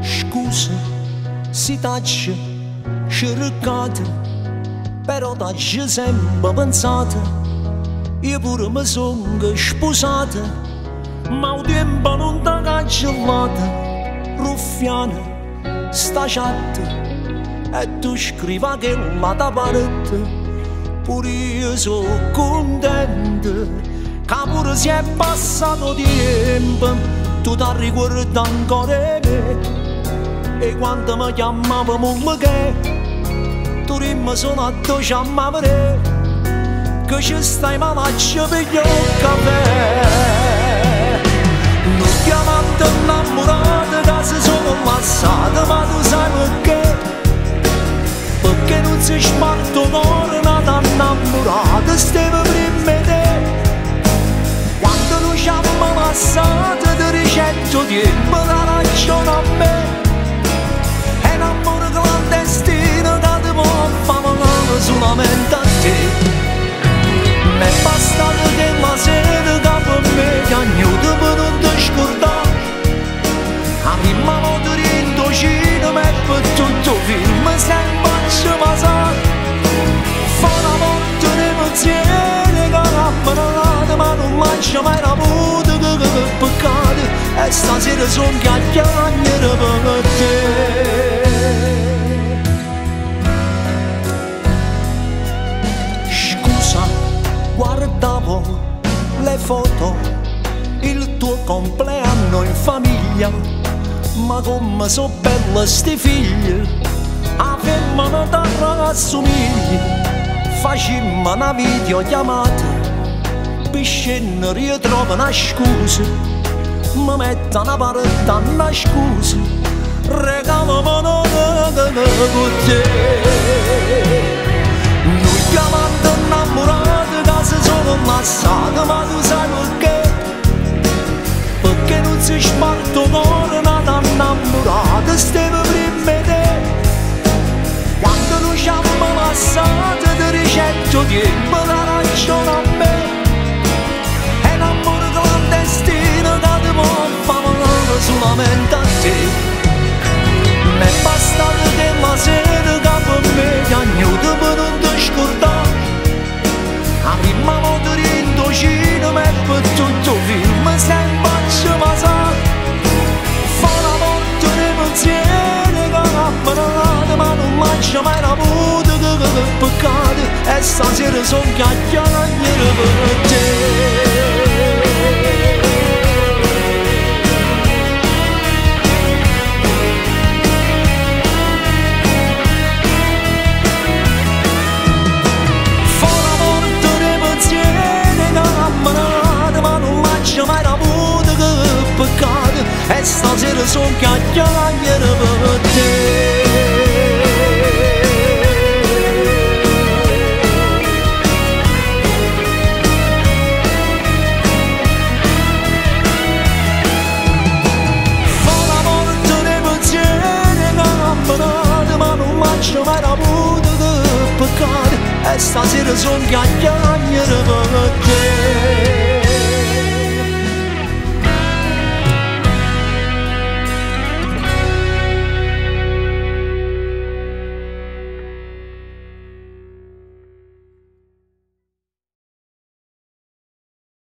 Scusa, si tace și ricade, però tace sempre pensata, io pure mi sono sposata, ma un tempo non t'ha cancellata, ruffiana, sta chat, e tu scriva che la da parte, pure io sono contenta, che pure si è passato tempo, tu ti ricordi ancora me. E quando mi chiamava mamma che tu rimmi sono a te chiamava re, che ci stai malaccio per gli caffè. Non chiamando innamorata che si sono ammazzata, ma tu sai perché? Perché non si sparto cuore nata innamorata, stiamo prima te. Quando non ci abbiamo ammazzata ti ricetto tempo da ragione a me. Solamente a te m'è bastato che la sera che per me ti agnuto per non ti scordare. A prima volta in cinema e per tutto il film sempre ci passare. Fa una volta di pensiero che l'ha parlato, ma non lascia mai la puta che peccato. E stasera sono chiacchiere per te. Guardavo le foto, il tuo compleanno in famiglia, ma come so bella sti figli, a femmina da rassomiglia, facemmo una videochiamata, per scendere io trovo una scusa, mi metto una parte una scusa, regalami una con te. Noi chiamando innamorati se sono ammazzata, ma tu sai perché? Perché non si sparto cuore nata innamorata, stiamo prima te. Quando non ci abbiamo ammazzata ti ricetto tempo da ragione a me. È un amore clandestino che ti può fare solamente a te. M'è bastato che la sera che per me ti agnuto per non ti scordare. A prima volta in cinema e per tutto il film sempre ci passare. Fa una volta di pensiero che l'ha parlato, ma non lascia mai la puta che peccato. E stasera sono chiacchiere per te. Mai la puta che peccato, e stasera sono chiacchiere per te. Fa una volta di pensiero che l'ha parlato, ma non lascia mai la puta che peccato, e stasera sono chiacchiere per te.